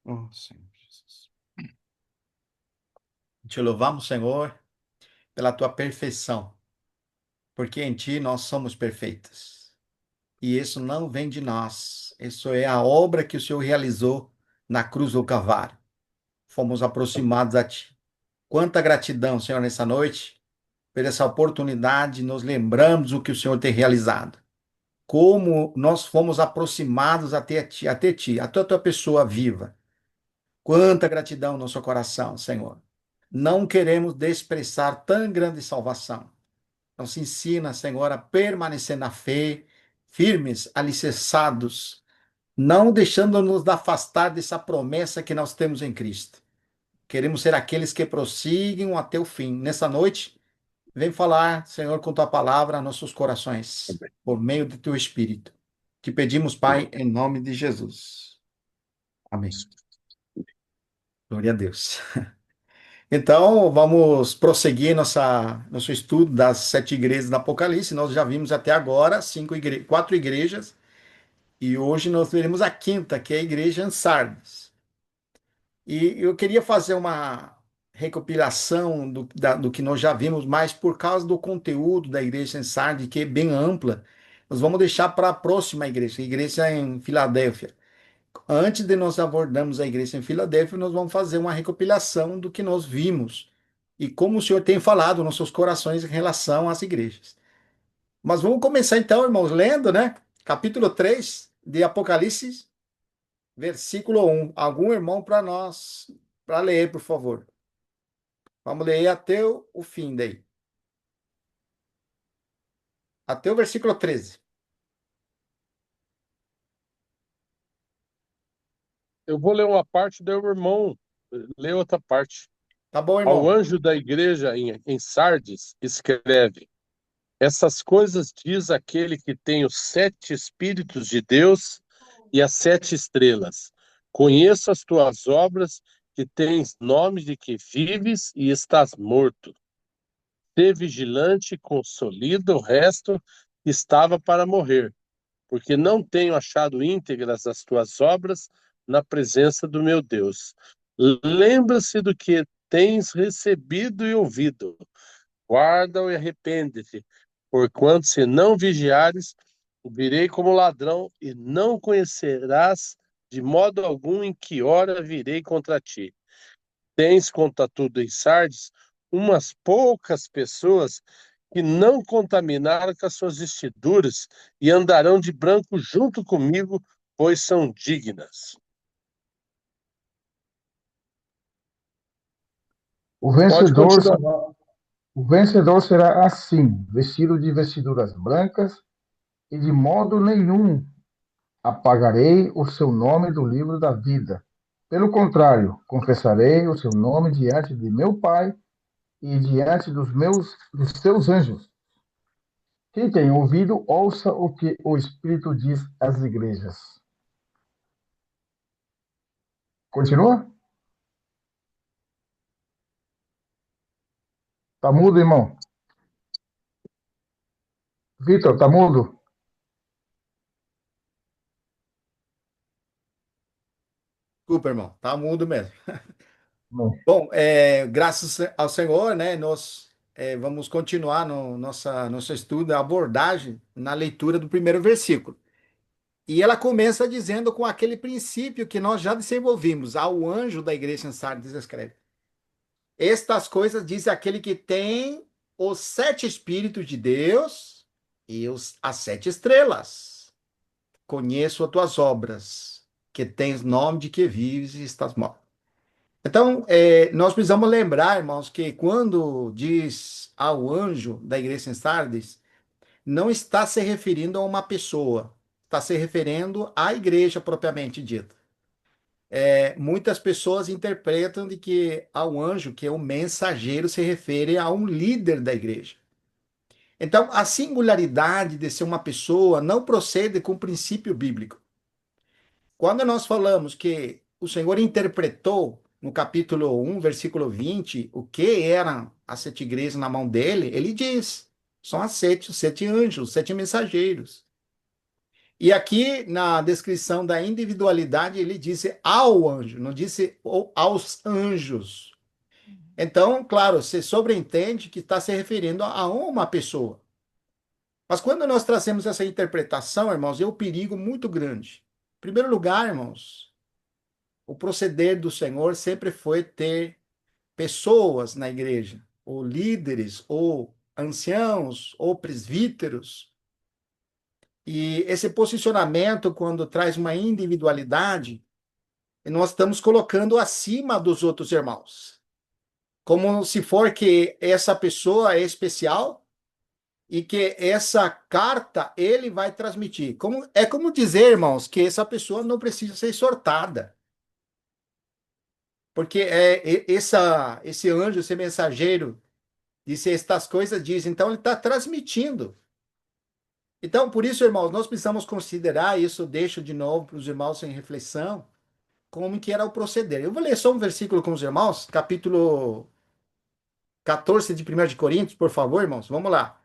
Oh, Senhor Jesus. Te louvamos, Senhor, pela tua perfeição, porque em ti nós somos perfeitos. E isso não vem de nós, isso é a obra que o Senhor realizou na cruz do Calvário. Fomos aproximados a ti. Quanta gratidão, Senhor, nessa noite, por essa oportunidade, nos lembramos o que o Senhor tem realizado. Como nós fomos aproximados até ti, até a tua pessoa viva. Quanta gratidão no nosso coração, Senhor. Não queremos desprezar tão grande salvação. Nos ensina, Senhor, a permanecer na fé, firmes, alicerçados, não deixando-nos afastar dessa promessa que nós temos em Cristo. Queremos ser aqueles que prossigam até o fim. Nessa noite, vem falar, Senhor, com tua palavra a nossos corações, Amém. por meio do teu Espírito. Te pedimos, Pai, em nome de Jesus. Amém. Glória a Deus. Então, vamos prosseguir nosso estudo das sete igrejas do Apocalipse. Nós já vimos até agora quatro igrejas, e hoje nós veremos a quinta, que é a igreja em Sardes. E eu queria fazer uma recopilação do que nós já vimos, mas por causa do conteúdo da igreja em Sardes, que é bem ampla, nós vamos deixar para a próxima igreja, a igreja em Filadélfia. Antes de nós abordarmos a igreja em Filadélfia, nós vamos fazer uma recopilação do que nós vimos e como o Senhor tem falado nos nossos corações em relação às igrejas. Mas vamos começar então, irmãos, lendo, né? Capítulo 3 de Apocalipse, versículo 1. Algum irmão para nós, para ler, por favor. Vamos ler até o fim daí. Até o versículo 13. Eu vou ler uma parte, daí o irmão lê outra parte. Tá bom, Ao irmão? anjo da igreja em Sardes, escreve: Essas coisas diz aquele que tem os sete Espíritos de Deus e as sete estrelas. Conheço as tuas obras, que tens nome de que vives e estás morto. Sê vigilante e consolida o resto que estava para morrer, porque não tenho achado íntegras as tuas obras na presença do meu Deus. Lembra-se do que tens recebido e ouvido. Guarda-o e arrepende-te, porquanto se não vigiares, virei como ladrão e não conhecerás de modo algum em que hora virei contra ti. Tens contra tudo em Sardes umas poucas pessoas que não contaminaram com as suas vestiduras e andarão de branco junto comigo, pois são dignas. O Pode vencedor, continuar. o vencedor será assim, vestido de vestiduras brancas, e de modo nenhum apagarei o seu nome do livro da vida. Pelo contrário, confessarei o seu nome diante de meu Pai e diante dos seus anjos. Quem tem ouvido, ouça o que o Espírito diz às igrejas. Continua? Tá mudo, irmão? Vitor, tá mudo? Desculpa, irmão. Tá mudo mesmo. Não. Bom, graças ao Senhor, né, nós vamos continuar no nosso estudo, a abordagem na leitura do primeiro versículo. E ela começa dizendo com aquele princípio que nós já desenvolvimos. Ao anjo da igreja em Sardes escreve: Estas coisas diz aquele que tem os sete Espíritos de Deus e as sete estrelas. Conheço as tuas obras, que tens nome de que vives e estás morto. Então, nós precisamos lembrar, irmãos, que quando diz ao anjo da igreja em Sardes, não está se referindo a uma pessoa, está se referindo à igreja propriamente dita. Muitas pessoas interpretam de que ao anjo, que é um mensageiro, se refere a um líder da igreja. Então, a singularidade de ser uma pessoa não procede com o princípio bíblico. Quando nós falamos que o Senhor interpretou no capítulo 1, versículo 20, o que eram as sete igrejas na mão dele, ele diz: são os sete anjos, os sete mensageiros. E aqui na descrição da individualidade, ele disse ao anjo, não disse aos anjos. Então, claro, você sobreentende que está se referindo a uma pessoa. Mas quando nós trazemos essa interpretação, irmãos, é um perigo muito grande. Em primeiro lugar, irmãos, o proceder do Senhor sempre foi ter pessoas na igreja, ou líderes, ou anciãos, ou presbíteros. E esse posicionamento, quando traz uma individualidade, nós estamos colocando acima dos outros irmãos. Como se for que essa pessoa é especial e que essa carta ele vai transmitir. É como dizer, irmãos, que essa pessoa não precisa ser exortada. Porque esse anjo, esse mensageiro, disse estas coisas, diz, então ele está transmitindo. Então, por isso, irmãos, nós precisamos considerar isso, deixo de novo para os irmãos em reflexão, como que era o proceder. Eu vou ler só um versículo com os irmãos, capítulo 14 de 1 de Coríntios, por favor, irmãos, vamos lá.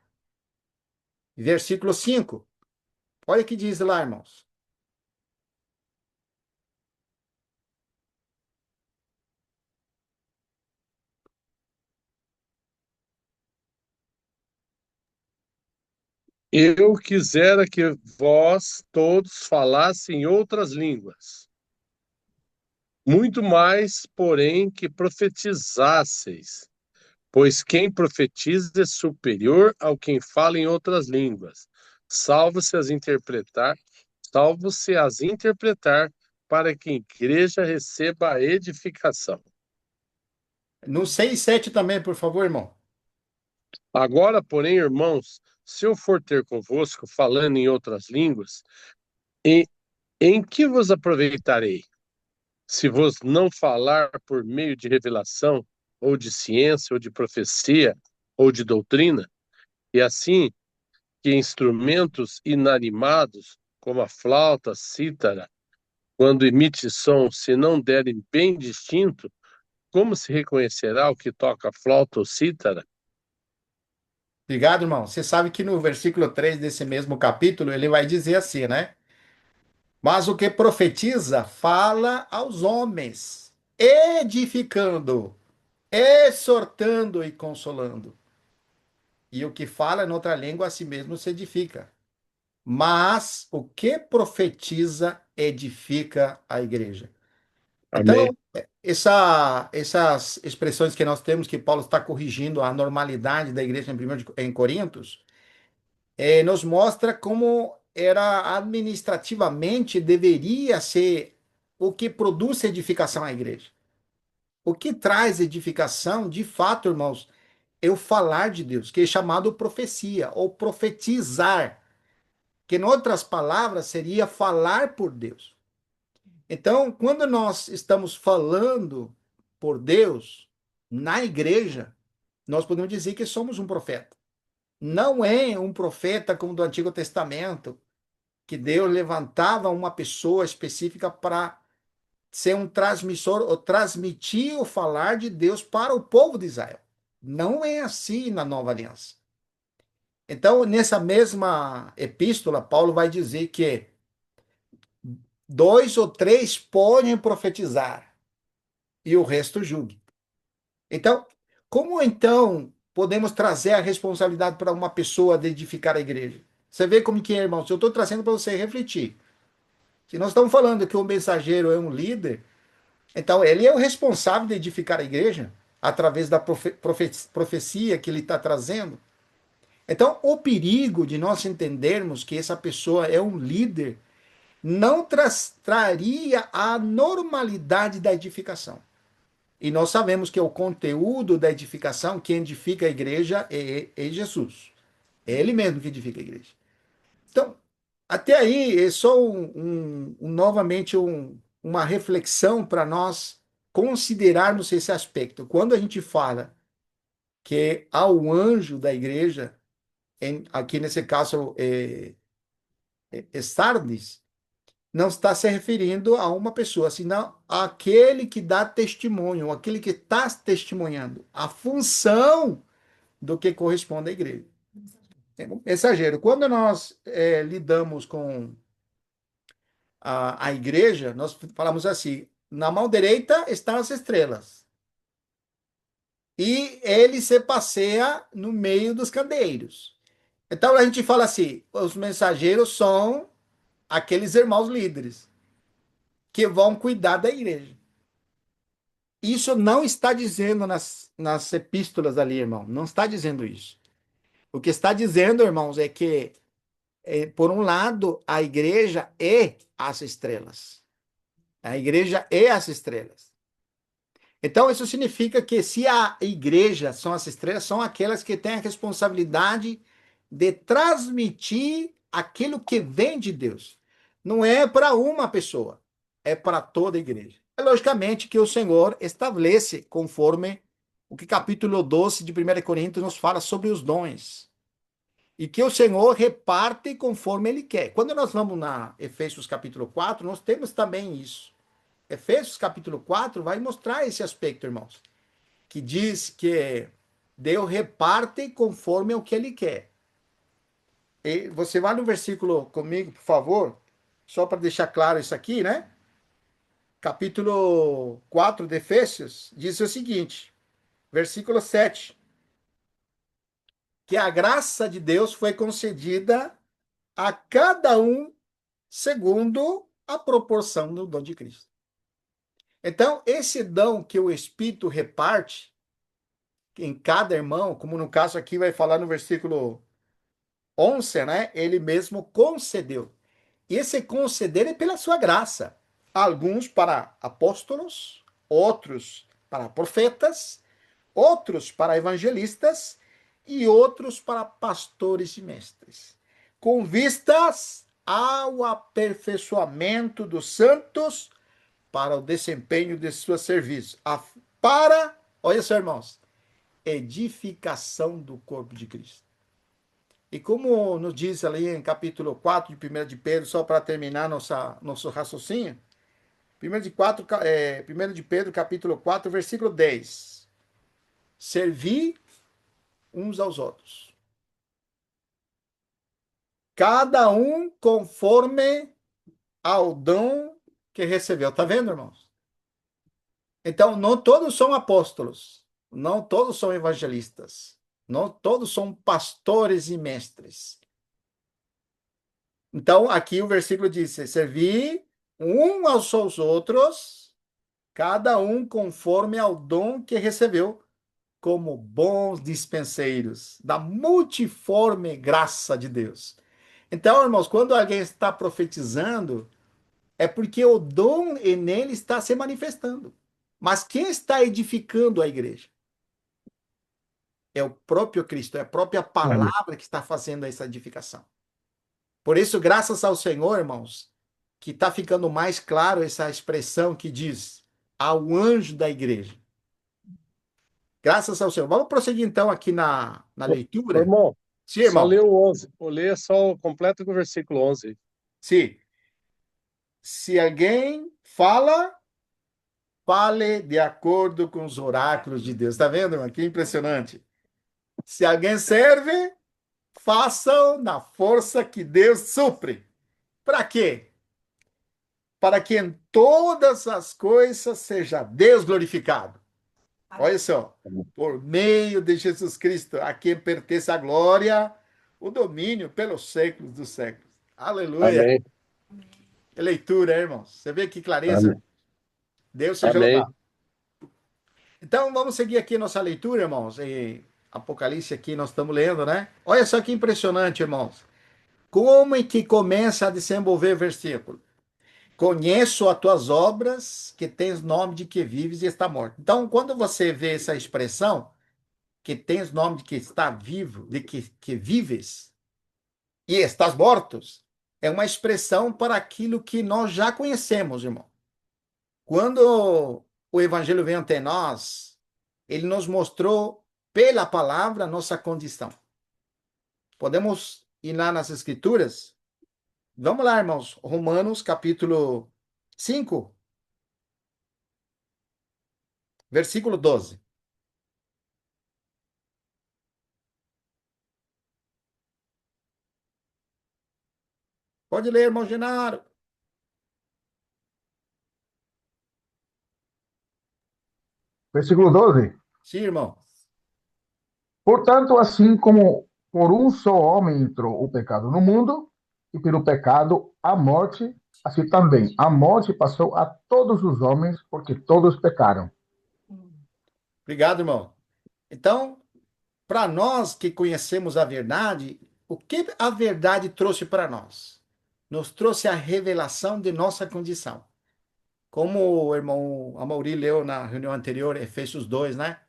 Versículo 5. Olha o que diz lá, irmãos. Eu quisera que vós todos falassem outras línguas, muito mais, porém, que profetizasseis, pois quem profetiza é superior ao quem fala em outras línguas, salvo-se as interpretar, salvo-se as interpretar, para que a igreja receba a edificação. No 6 e 7 também, por favor, irmão. Agora, porém, irmãos, se eu for ter convosco falando em outras línguas, em, em que vos aproveitarei? Se vos não falar por meio de revelação, ou de ciência, ou de profecia, ou de doutrina, e assim que instrumentos inanimados, como a flauta, cítara, quando emite som, se não derem bem distinto, como se reconhecerá o que toca flauta ou cítara? Obrigado, irmão. Você sabe que no versículo 3 desse mesmo capítulo, ele vai dizer assim, né? Mas o que profetiza, fala aos homens, edificando, exortando e consolando. E o que fala em outra língua, a si mesmo se edifica. Mas o que profetiza, edifica a igreja. Amém. Então, essas expressões que nós temos, que Paulo está corrigindo a normalidade da igreja em Coríntios, nos mostra como era administrativamente deveria ser o que produz edificação à igreja. O que traz edificação, de fato, irmãos, é o falar de Deus, que é chamado profecia ou profetizar, que em outras palavras seria falar por Deus. Então, quando nós estamos falando por Deus na igreja, nós podemos dizer que somos um profeta. Não é um profeta como do Antigo Testamento, que Deus levantava uma pessoa específica para ser um transmissor ou transmitir o falar de Deus para o povo de Israel. Não é assim na Nova Aliança. Então, nessa mesma epístola, Paulo vai dizer que dois ou três podem profetizar e o resto julgue. Então, como então podemos trazer a responsabilidade para uma pessoa de edificar a igreja? Você vê como que é, irmão? Eu estou trazendo para você refletir. Se nós estamos falando que o mensageiro é um líder, então ele é o responsável de edificar a igreja através da profecia que ele está trazendo. Então, o perigo de nós entendermos que essa pessoa é um líder não traria a normalidade da edificação. E nós sabemos que o conteúdo da edificação, quem edifica a igreja é Jesus. É Ele mesmo que edifica a igreja. Então, até aí é só novamente uma reflexão para nós considerarmos esse aspecto. Quando a gente fala que ao anjo da igreja, aqui nesse caso Sardes, não está se referindo a uma pessoa, senão àquele que dá testemunho, aquele que está testemunhando, a função do que corresponde à igreja. Mensageiro. Quando nós lidamos com a igreja, nós falamos assim: na mão direita estão as estrelas, e ele se passeia no meio dos candeeiros. Então a gente fala assim: os mensageiros são aqueles irmãos líderes que vão cuidar da igreja. Isso não está dizendo nas epístolas ali, irmão. Não está dizendo isso. O que está dizendo, irmãos, é que, por um lado, a igreja é as estrelas. A igreja é as estrelas. Então, isso significa que se a igreja são as estrelas, são aquelas que têm a responsabilidade de transmitir aquilo que vem de Deus. Não é para uma pessoa, é para toda a igreja. É logicamente que o Senhor estabelece conforme o que capítulo 12 de 1 Coríntios nos fala sobre os dons. E que o Senhor reparte conforme Ele quer. Quando nós vamos na Efésios capítulo 4, nós temos também isso. Efésios capítulo 4 vai mostrar esse aspecto, irmãos, que diz que Deus reparte conforme o que Ele quer. E você vai no versículo comigo, por favor, só para deixar claro isso aqui, né? Capítulo 4 de Efésios diz o seguinte, versículo 7, que a graça de Deus foi concedida a cada um segundo a proporção do dom de Cristo. Então, esse dom que o Espírito reparte em cada irmão, como no caso aqui vai falar no versículo 11, né? Ele mesmo concedeu. E esse conceder é pela sua graça. Alguns para apóstolos, outros para profetas, outros para evangelistas e outros para pastores e mestres, com vistas ao aperfeiçoamento dos santos para o desempenho de seu serviço, para, olha só, irmãos, edificação do corpo de Cristo. E como nos diz ali em capítulo 4 de 1 de Pedro, só para terminar nosso raciocínio, 1 de Pedro, capítulo 4, versículo 10. Servi uns aos outros, cada um conforme ao dom que recebeu. Tá vendo, irmãos? Então, não todos são apóstolos, não todos são evangelistas, não todos são pastores e mestres. Então, aqui o versículo diz: servir um aos seus outros, cada um conforme ao dom que recebeu, como bons dispenseiros da multiforme graça de Deus. Então, irmãos, quando alguém está profetizando, é porque o dom nele está se manifestando. Mas quem está edificando a igreja? É o próprio Cristo, é a própria Amém. palavra que está fazendo essa edificação. Por isso, graças ao Senhor, irmãos, que está ficando mais claro essa expressão que diz ao anjo da igreja. Graças ao Senhor. Vamos prosseguir então aqui na Ô, leitura. irmão, Sim, só irmão. lê o 11. Vou ler só o completo com o versículo 11. Sim. Se alguém fala, fale de acordo com os oráculos de Deus. Está vendo, irmão? Que impressionante. Se alguém serve, façam na força que Deus supre. Para quê? Para que em todas as coisas seja Deus glorificado. Olha só, por meio de Jesus Cristo, a quem pertence a glória, o domínio pelos séculos dos séculos. Aleluia. Amém. Que leitura, hein, irmãos? Você vê que clareza? Amém. Deus seja Amém. louvado. Então, vamos seguir aqui nossa leitura, irmãos. Apocalipse aqui nós estamos lendo, né? Olha só que impressionante, irmãos. Como é que começa a desenvolver o versículo? Conheço as tuas obras, que tens nome de que vives e está morto. Então, quando você vê essa expressão, que tens nome de que está vivo, de que vives e estás mortos, é uma expressão para aquilo que nós já conhecemos, irmão. Quando o evangelho veio até nós, ele nos mostrou pela palavra nossa condição. Podemos ir lá nas escrituras? Vamos lá, irmãos. Romanos capítulo 5, versículo 12. Pode ler, irmão Genaro. Versículo 12. Sim, irmão. Portanto, assim como por um só homem entrou o pecado no mundo, e pelo pecado a morte, assim também a morte passou a todos os homens, porque todos pecaram. Obrigado, irmão. Então, para nós que conhecemos a verdade, o que a verdade trouxe para nós? Nos trouxe a revelação de nossa condição. Como o irmão Amaury leu na reunião anterior, Efésios 2, né?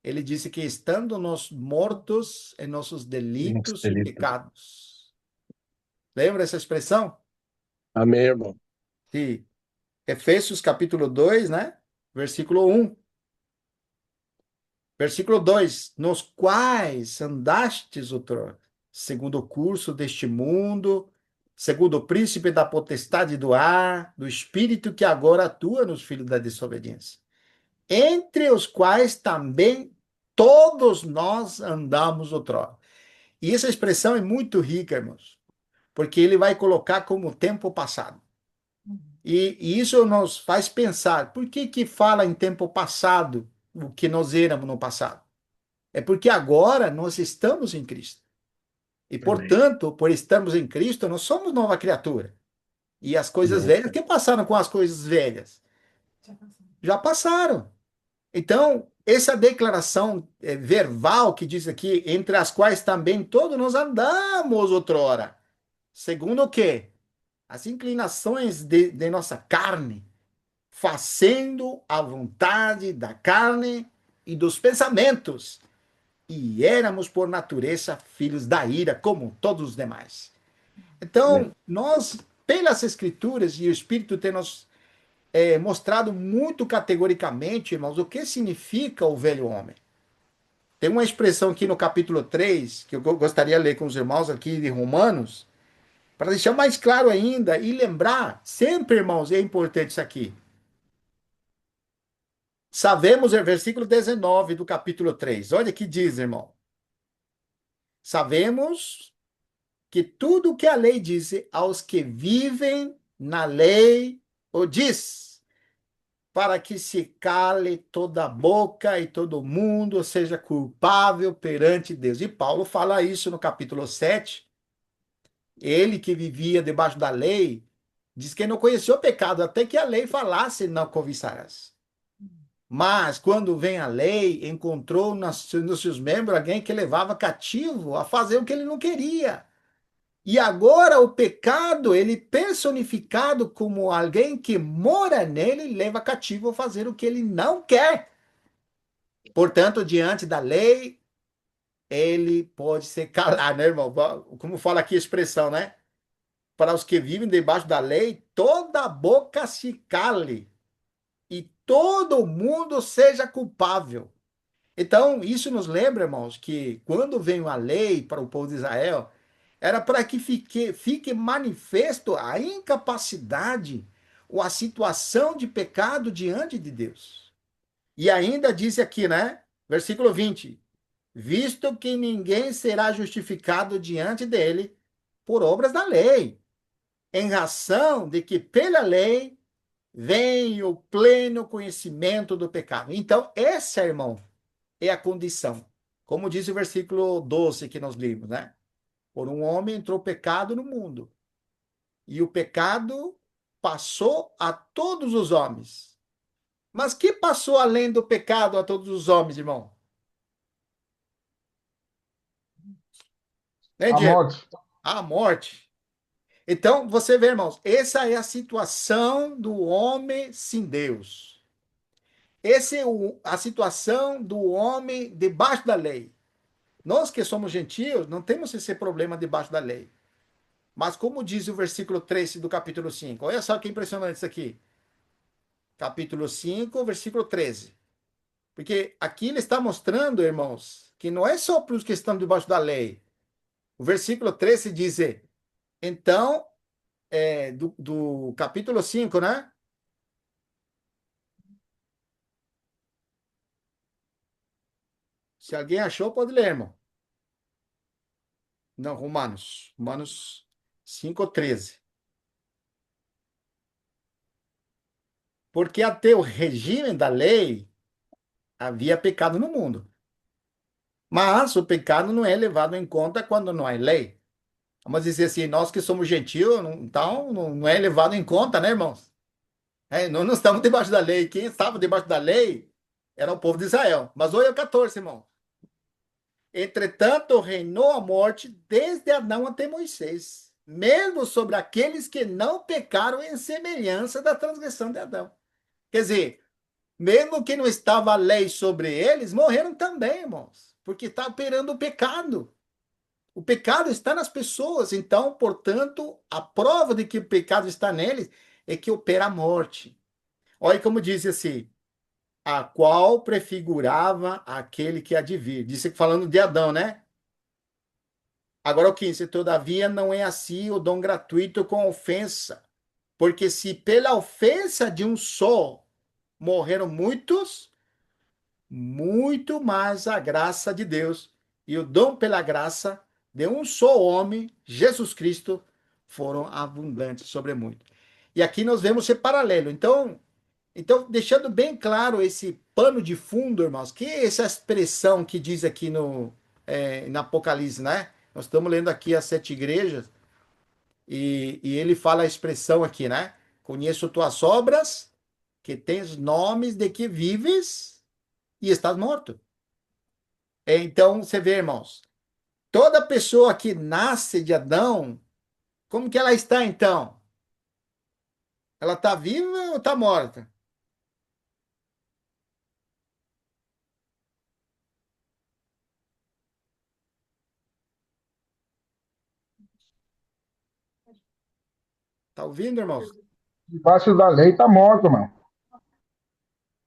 Ele disse que estando nós mortos em nossos Nosso delitos e delito. pecados. Lembra essa expressão? Amém, irmão. Sim. Efésios capítulo 2, né? Versículo 1. Versículo 2: nos quais andastes outrora, segundo o curso deste mundo, segundo o príncipe da potestade do ar, do espírito que agora atua nos filhos da desobediência, entre os quais também todos nós andamos outrora. E essa expressão é muito rica, irmãos, porque ele vai colocar como tempo passado. E isso nos faz pensar, por que que fala em tempo passado o que nós éramos no passado? É porque agora nós estamos em Cristo. E, Amém. portanto, por estarmos em Cristo, nós somos nova criatura. E as coisas Amém. velhas, que passaram com as coisas velhas? Já passaram. Então, essa declaração verbal que diz aqui, entre as quais também todos nós andamos outrora, segundo o quê? As inclinações de nossa carne, fazendo a vontade da carne e dos pensamentos. E éramos, por natureza, filhos da ira, como todos os demais. Amém. Então, nós, pelas Escrituras, e o Espírito tem nos mostrado muito categoricamente, irmãos, o que significa o velho homem. Tem uma expressão aqui no capítulo 3 que eu gostaria de ler com os irmãos aqui de Romanos, para deixar mais claro ainda e lembrar, sempre, irmãos, é importante isso aqui. Sabemos, é versículo 19 do capítulo 3. Olha o que diz, irmão. Sabemos que tudo o que a lei diz aos que vivem na lei o diz, para que se cale toda a boca e todo mundo seja culpável perante Deus. E Paulo fala isso no capítulo 7. Ele que vivia debaixo da lei, diz que não conheceu o pecado, até que a lei falasse não cobiçarás. Mas quando vem a lei, encontrou nos seus membros alguém que levava cativo a fazer o que ele não queria. E agora o pecado, ele personificado como alguém que mora nele, leva cativo a fazer o que ele não quer. Portanto, diante da lei, ele pode ser calado, né, irmão? Como fala aqui a expressão, né? Para os que vivem debaixo da lei, toda boca se cale e todo mundo seja culpável. Então, isso nos lembra, irmãos, que quando veio a lei para o povo de Israel, era para que fique manifesto a incapacidade ou a situação de pecado diante de Deus. E ainda diz aqui, né? Versículo 20: visto que ninguém será justificado diante dele por obras da lei, em razão de que pela lei vem o pleno conhecimento do pecado. Então, essa, irmão, é a condição. Como diz o versículo 12 que nós lemos, né? Por um homem entrou o pecado no mundo, e o pecado passou a todos os homens. Mas que passou além do pecado a todos os homens, irmão? Né, A Diego? morte. A morte. Então, você vê, irmãos, essa é a situação do homem sem Deus. Essa é a situação do homem debaixo da lei. Nós que somos gentios, não temos esse problema debaixo da lei. Mas como diz o versículo 13 do capítulo 5, olha só que impressionante isso aqui. Capítulo 5, versículo 13. Porque aqui ele está mostrando, irmãos, que não é só para os que estão debaixo da lei. O versículo 13 diz, então, do capítulo 5, né? Se alguém achou, pode ler, irmão. Não, Romanos. Romanos 5, 13. Porque até o regime da lei Havia pecado no mundo. Mas o pecado não é levado em conta quando não há lei. Vamos dizer assim, nós que somos gentios, então não é levado em conta, né, irmãos? Não estamos debaixo da lei. Quem estava debaixo da lei era o povo de Israel. Mas olha o 14, irmão. Entretanto, reinou a morte desde Adão até Moisés, mesmo sobre aqueles que não pecaram em semelhança da transgressão de Adão. Quer dizer, mesmo que não estava a lei sobre eles, morreram também, irmãos, porque está operando o pecado. O pecado está nas pessoas, então, portanto, a prova de que o pecado está neles é que opera a morte. Olha como diz assim, a qual prefigurava aquele que há de vir. Disse falando de Adão, né? Agora o 15, todavia não é assim o dom gratuito com ofensa, porque se pela ofensa de um só morreram muitos, muito mais a graça de Deus e o dom pela graça de um só homem, Jesus Cristo, foram abundantes sobre muito. E aqui nós vemos esse paralelo. Então, deixando bem claro esse pano de fundo, irmãos, que é essa expressão que diz aqui no Apocalipse, né? Nós estamos lendo aqui as sete igrejas e ele fala a expressão aqui, né? Conheço tuas obras, que tens nomes de que vives e estás morto. Então, você vê, irmãos, toda pessoa que nasce de Adão, como que ela está então? Ela está viva ou está morta? Está ouvindo, irmãos? Debaixo da lei está morto, mano.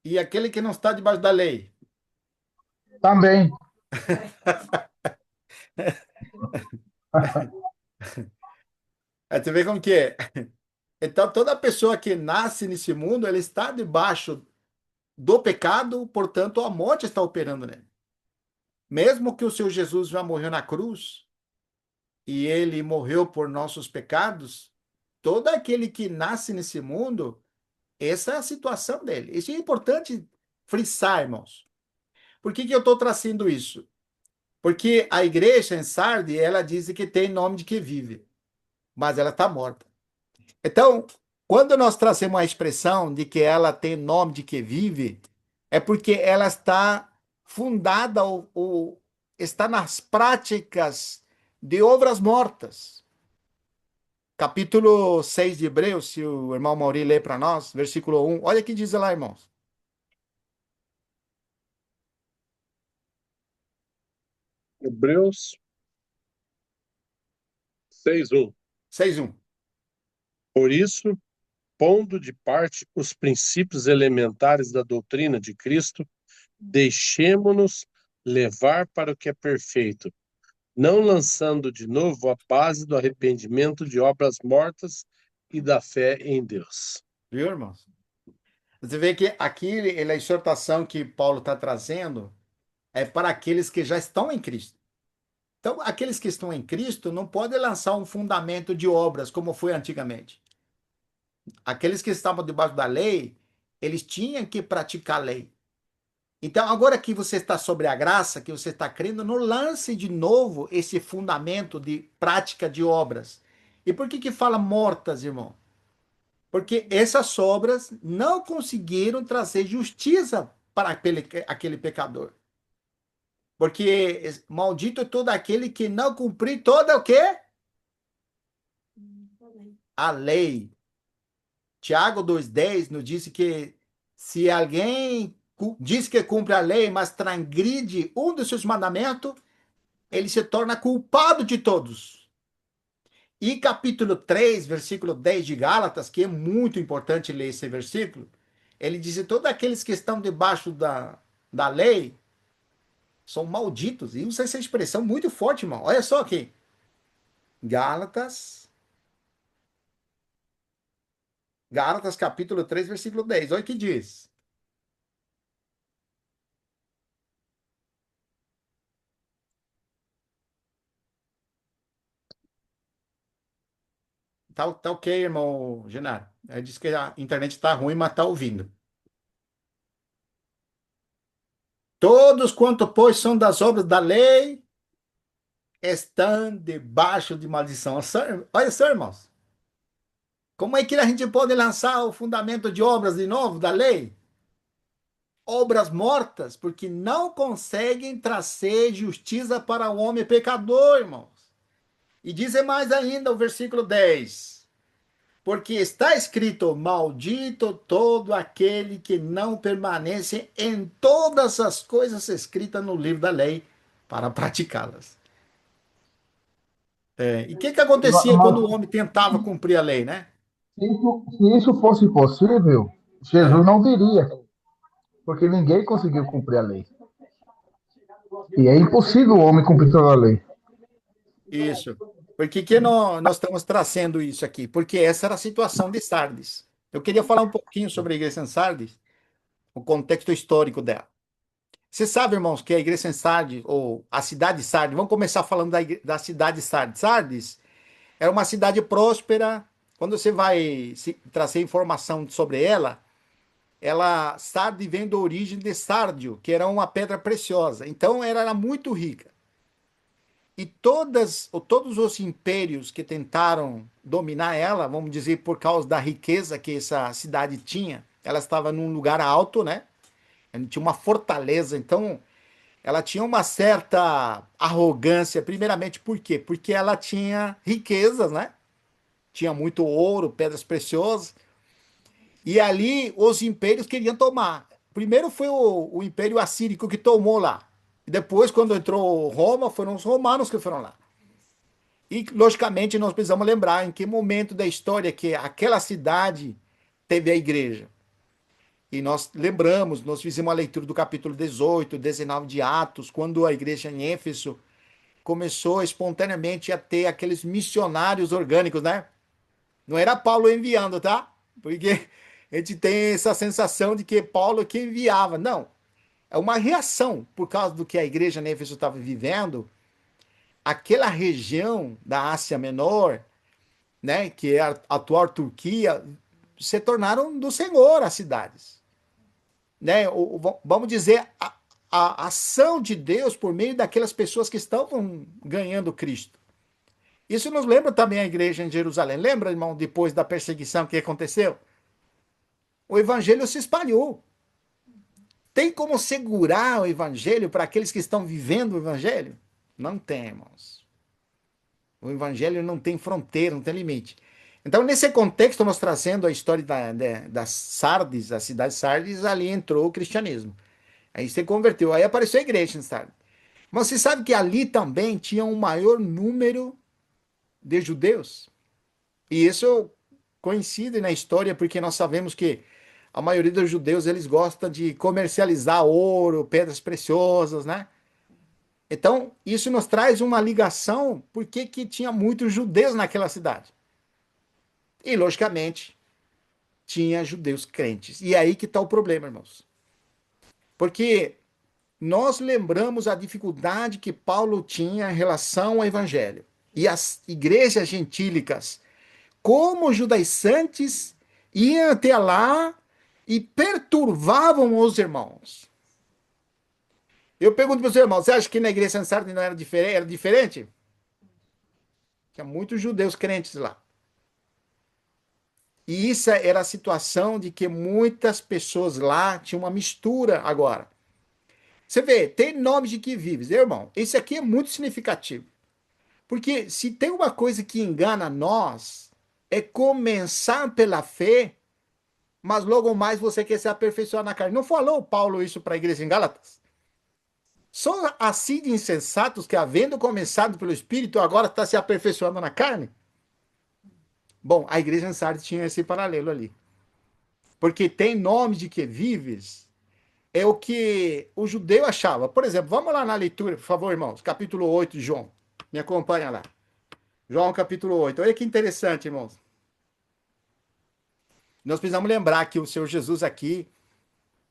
E aquele que não está debaixo da lei? Também. Aí você vê como que é. Então, toda pessoa que nasce nesse mundo, ela está debaixo do pecado, portanto, a morte está operando nele. Mesmo que o seu Jesus já morreu na cruz e ele morreu por nossos pecados, todo aquele que nasce nesse mundo, essa é a situação dele. Isso é importante frisar, irmãos. Por que que eu estou trazendo isso? Porque a igreja em Sardes, ela diz que tem nome de que vive, mas ela está morta. Então, quando nós trazemos a expressão de que ela tem nome de que vive, é porque ela está fundada ou está nas práticas de obras mortas. Capítulo 6 de Hebreus, se o irmão Mauri lê para nós, versículo 1. Olha o que diz lá, irmãos. Hebreus 6:1. 6:1. Por isso, pondo de parte os princípios elementares da doutrina de Cristo, deixemo-nos levar para o que é perfeito, não lançando de novo a base do arrependimento de obras mortas e da fé em Deus. Viu, irmãos? Você vê que aqui a exortação que Paulo está trazendo é para aqueles que já estão em Cristo. Então, aqueles que estão em Cristo não podem lançar um fundamento de obras como foi antigamente. Aqueles que estavam debaixo da lei, eles tinham que praticar a lei. Então, agora que você está sobre a graça, que você está crendo, não lance de novo esse fundamento de prática de obras. E por que que fala mortas, irmão? Porque essas obras não conseguiram trazer justiça para aquele pecador. Porque maldito é todo aquele que não cumprir toda o quê? A lei. Tiago 2,10 nos disse que se alguém diz que cumpre a lei, mas transgride um dos seus mandamentos, ele se torna culpado de todos. E capítulo 3, versículo 10 de Gálatas, que é muito importante ler esse versículo, ele diz que todos aqueles que estão debaixo da lei são malditos. E usa essa expressão muito forte, irmão. Olha só aqui. Gálatas, Gálatas capítulo 3, versículo 10. Olha o que diz. Tá ok, irmão Genaro. Ele disse que a internet está ruim, mas tá ouvindo. Todos quanto, pois, são das obras da lei, estão debaixo de maldição. Olha só, irmãos. Como é que a gente pode lançar o fundamento de obras de novo, da lei? Obras mortas, porque não conseguem trazer justiça para o homem pecador, irmãos. E diz mais ainda o versículo 10. Porque está escrito: maldito todo aquele que não permanece em todas as coisas escritas no livro da lei para praticá-las. E o que acontecia quando o Mas homem tentava cumprir a lei, né? se isso fosse possível, É, Jesus não viria, porque ninguém conseguiu cumprir a lei. E é impossível o homem cumprir toda a lei. isso. Por que nós estamos trazendo isso aqui? Porque essa era a situação de Sardes. Eu queria falar um pouquinho sobre a igreja em Sardes, o contexto histórico dela. Você sabe, irmãos, que a igreja em Sardes, ou a cidade de Sardes, vamos começar falando da cidade de Sardes. Sardes era uma cidade próspera. Quando você vai trazer informação sobre ela, Sardes vem da origem de sárdio, que era uma pedra preciosa. Então, ela era muito rica. E todos os impérios que tentaram dominar ela, vamos dizer, por causa da riqueza que essa cidade tinha, ela estava num lugar alto, né? Ela tinha uma fortaleza, então ela tinha uma certa arrogância, primeiramente por quê? Porque ela tinha riquezas, né? Tinha muito ouro, pedras preciosas, e ali os impérios queriam tomar. Primeiro foi o Império Assírico que tomou lá. E depois, quando entrou Roma, foram os romanos que foram lá. E, logicamente, nós precisamos lembrar em que momento da história que aquela cidade teve a igreja. E nós lembramos, nós fizemos a leitura do capítulo 18, 19 de Atos, quando a igreja em Éfeso começou espontaneamente a ter aqueles missionários orgânicos, né? Não era Paulo enviando, tá? Porque a gente tem essa sensação de que Paulo é que enviava. Não. É uma reação por causa do que a igreja em Éfeso estava vivendo. Aquela região da Ásia Menor, né, que é a atual Turquia, se tornaram do Senhor as cidades. Né? Vamos dizer, a ação de Deus por meio daquelas pessoas que estavam ganhando Cristo. Isso nos lembra também a igreja em Jerusalém. Lembra, irmão, depois da perseguição que aconteceu? O evangelho se espalhou. Tem como segurar o evangelho para aqueles que estão vivendo o evangelho? Não tem, irmãos. O evangelho não tem fronteira, não tem limite. Então, nesse contexto, nós trazendo a história da Sardes, a cidade de Sardes, ali entrou o cristianismo. Aí se converteu, aí apareceu a igreja em Sardes. Mas você sabe que ali também tinha um maior número de judeus? E isso coincide na história, porque nós sabemos que a maioria dos judeus eles gostam de comercializar ouro, pedras preciosas, né? Então, isso nos traz uma ligação, porque que tinha muitos judeus naquela cidade. E, logicamente, tinha judeus crentes. E é aí que está o problema, irmãos. Porque nós lembramos a dificuldade que Paulo tinha em relação ao evangelho. E as igrejas gentílicas, como judaizantes, iam até lá e perturbavam os irmãos. Eu pergunto para os irmãos, você acha que na igreja Ansar não era diferente? Era diferente? Tinha muitos judeus crentes lá. E isso era a situação de que muitas pessoas lá tinham uma mistura agora. Você vê, tem nomes de que vives, irmão. Esse aqui é muito significativo. Porque se tem uma coisa que engana nós, é começar pela fé, mas logo mais você quer se aperfeiçoar na carne. Não falou Paulo isso para a igreja em Gálatas? São assim de insensatos que, havendo começado pelo Espírito, agora está se aperfeiçoando na carne? Bom, a igreja em Sardes tinha esse paralelo ali. Porque tem nome de que vives, é o que o judeu achava. Por exemplo, vamos lá na leitura, por favor, irmãos, capítulo 8 de João. Me acompanha lá. João capítulo 8. Olha que interessante, irmãos. Nós precisamos lembrar que o Senhor Jesus aqui,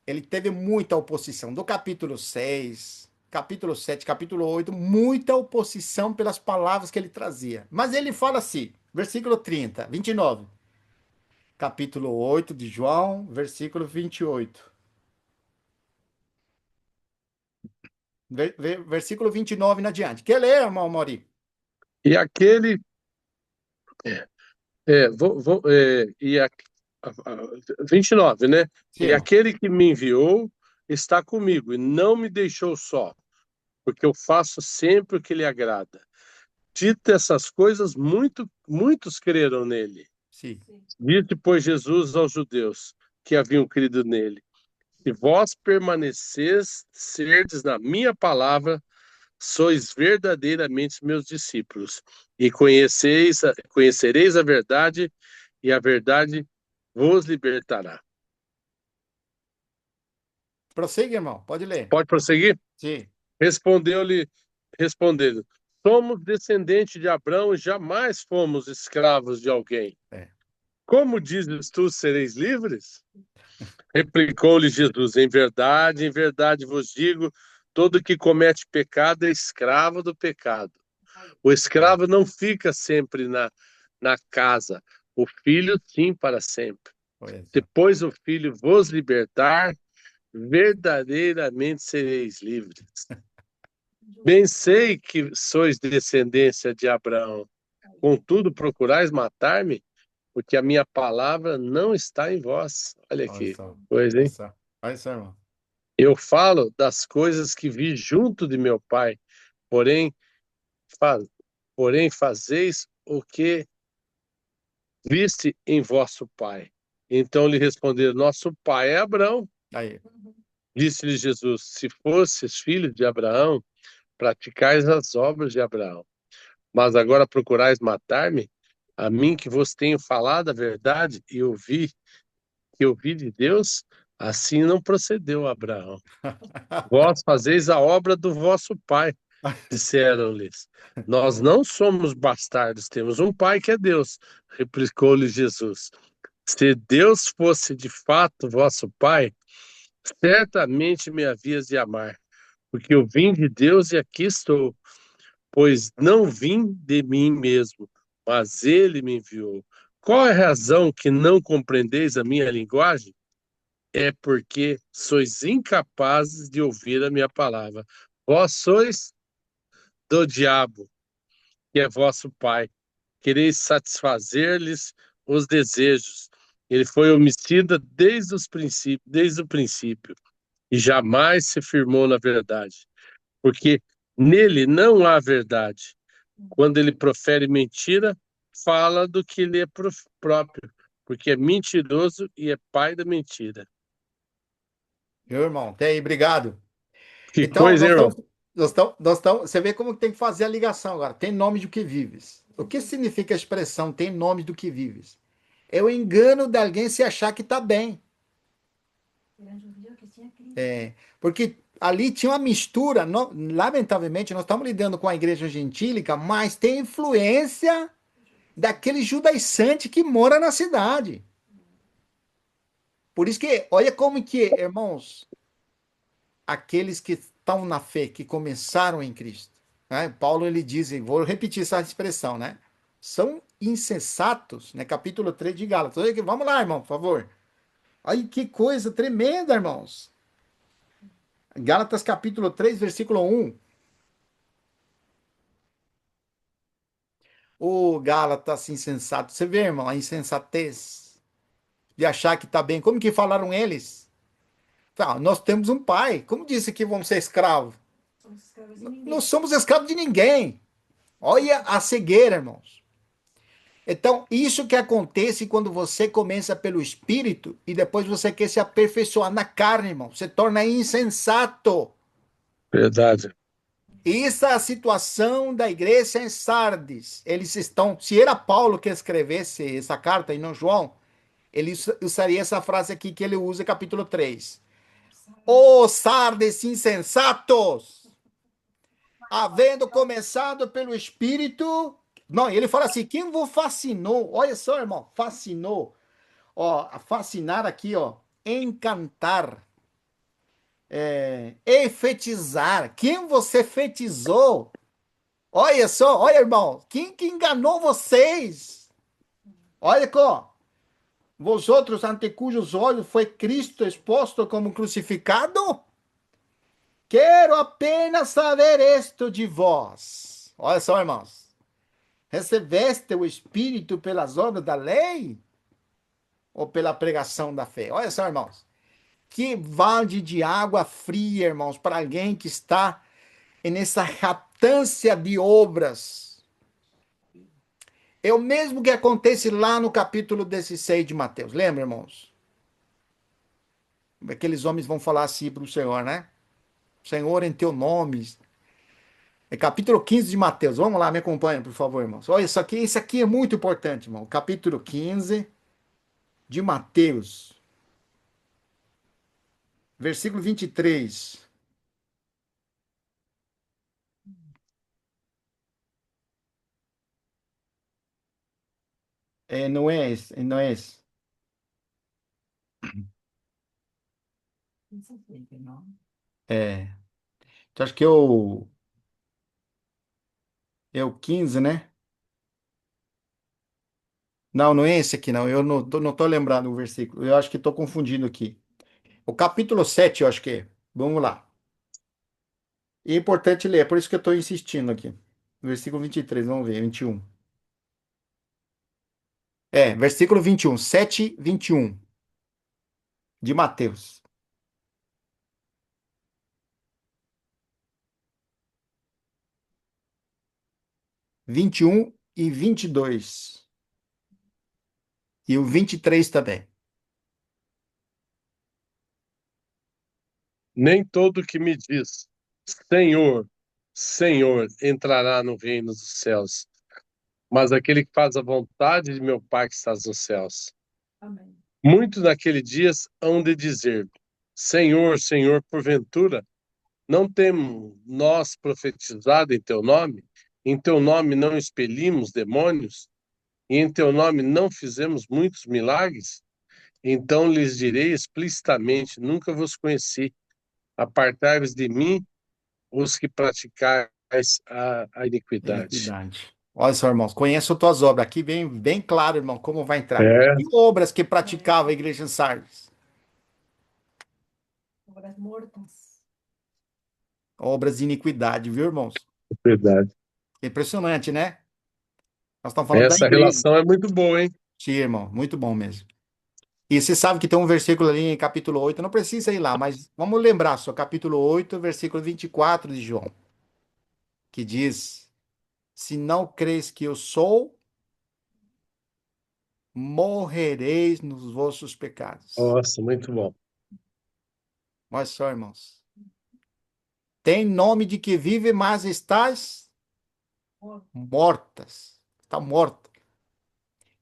ele teve muita oposição. Do capítulo 6, capítulo 7, capítulo 8, muita oposição pelas palavras que ele trazia. Mas ele fala assim, versículo 30, 29. Capítulo 8 de João, versículo 28. Versículo 29 na diante. Quer ler, irmão Mori? E aquele. E a, 29, né? Sim, E irmão. aquele que me enviou está comigo e não me deixou só, porque eu faço sempre o que lhe agrada. Dito essas coisas, muitos creram nele. Sim. Disse, pois, Jesus aos judeus que haviam crido nele: Se vós permanecerdes na minha palavra, sois verdadeiramente meus discípulos, e conhecereis a verdade, e a verdade vos libertará. Prossiga, irmão. Pode ler. Pode prosseguir? Sim. Respondeu-lhe, respondendo: Somos descendentes de Abraão e jamais fomos escravos de alguém. É. Como dizes tu, sereis livres? Replicou-lhe Jesus: em verdade vos digo, todo que comete pecado é escravo do pecado. O escravo não fica sempre na casa, o filho sim para sempre. Olha só. Depois o filho vos libertar, verdadeiramente sereis livres. Bem sei que sois descendência de Abraão, contudo procurais matar-me, porque a minha palavra não está em vós. Olha Olha que só. coisa, Olha hein? só. Olha só, irmão. Eu falo das coisas que vi junto de meu pai, porém, fa- porém fazeis o que viste em vosso pai. Então lhe responderam: Nosso pai é Abraão. Aí. Disse-lhe Jesus: Se fosses filho de Abraão, praticais as obras de Abraão. Mas agora procurais matar-me, a mim que vos tenho falado a verdade e ouvi de Deus, assim não procedeu Abraão. Vós fazeis a obra do vosso pai, disseram-lhes. Nós não somos bastardos, temos um pai que é Deus, replicou-lhe Jesus. Se Deus fosse de fato vosso pai, certamente me havias de amar, porque eu vim de Deus e aqui estou. Pois não vim de mim mesmo, mas ele me enviou. Qual é a razão que não compreendeis a minha linguagem? É porque sois incapazes de ouvir a minha palavra. Vós sois do diabo, que é vosso pai. Quereis satisfazer-lhes os desejos. Ele foi homicida desde o princípio, e jamais se firmou na verdade, porque nele não há verdade. Quando ele profere mentira, fala do que lhe é próprio, porque é mentiroso e é pai da mentira. Meu irmão, até aí, obrigado. Que Então, coisa, hein, irmão? você vê como tem que fazer a ligação agora. Tem nome do que vives. O que significa a expressão tem nome do que vives? É o engano de alguém se achar que está bem. Porque ali tinha uma mistura. Lamentavelmente, nós estamos lidando com a igreja gentílica, mas tem influência daquele judaizante que mora na cidade. Por isso que, olha como que, irmãos, aqueles que estão na fé, que começaram em Cristo, né? Paulo ele diz, e vou repetir essa expressão, né? São insensatos, né? Capítulo 3 de Gálatas. Vamos lá, irmão, por favor. Ai, que coisa tremenda, irmãos. Gálatas capítulo 3 versículo 1. Ô, Gálatas insensato. Você vê, irmão, a insensatez de achar que está bem. Como que falaram eles? Nós temos um pai. Como disse que vamos ser escravos? Não somos escravos de ninguém. Olha a cegueira, irmãos. Então, isso que acontece quando você começa pelo espírito e depois você quer se aperfeiçoar na carne, irmão. Você torna insensato. Verdade. Essa é a situação da igreja em Sardes. Eles estão. Se era Paulo que escrevesse essa carta e não João, ele usaria essa frase aqui que ele usa, capítulo 3. Ô Sardes insensatos! Havendo começado pelo Espírito. Não, ele fala assim: quem vos fascinou? Olha só, irmão, fascinou. Ó, fascinar aqui, ó, encantar, efetizar. Quem você fetizou? Olha só, olha, irmão, quem que enganou vocês? Olha aqui, ó. Vosotros, ante cujos olhos foi Cristo exposto como crucificado? Quero apenas saber isto de vós. Olha só, irmãos. Recebeste o Espírito pelas obras da lei ou pela pregação da fé? Olha só, irmãos. Que balde de água fria, irmãos, para alguém que está nessa ratância de obras. É o mesmo que acontece lá no capítulo 16 de Mateus. Lembra, irmãos? Aqueles homens vão falar assim para o Senhor, né? Senhor, em teu nome. É capítulo 15 de Mateus. Vamos lá, me acompanha, por favor, irmãos. Olha, isso aqui é muito importante, irmão. Capítulo 15 de Mateus, versículo 23. Não é esse, não é esse. É, então acho que é o 15, né? Não, não é esse aqui, não. Eu não tô lembrando o versículo. Eu acho que estou confundindo aqui. O capítulo 7, eu acho que é. Vamos lá. E é importante ler, é por isso que eu estou insistindo aqui. Versículo 23, vamos ver, 21. Versículo 21, 7, 21 de Mateus. 21 e 22. E o 23 também. Nem todo que me diz, Senhor, Senhor, entrará no reino dos céus, mas aquele que faz a vontade de meu Pai que está nos céus. Amém. Muitos naquele dias hão de dizer, Senhor, Senhor, porventura, não temos nós profetizado em teu nome? Em teu nome não expelimos demônios? E em teu nome não fizemos muitos milagres? Então lhes direi explicitamente, nunca vos conheci. Apartai-vos de mim, os que praticais a iniquidade. Iniquidade. Olha só, irmãos, conheço tuas obras. Aqui bem, bem claro, irmão, como vai entrar. É, Que obras que praticava a igreja em Sardes? Obras mortas. Obras de iniquidade, viu, irmãos? verdade. Impressionante, né? Nós estamos falando da Essa igreja. relação é muito boa, hein? Sim, irmão, muito bom mesmo. E você sabe que tem um versículo ali em capítulo 8. Não precisa ir lá, mas vamos lembrar só, capítulo 8, versículo 24 de João, que diz: Se não creis que eu sou, morrereis nos vossos pecados. Nossa, muito bom. Olha só, irmãos. Tem nome de que vive, mas estás mortas. Está morta.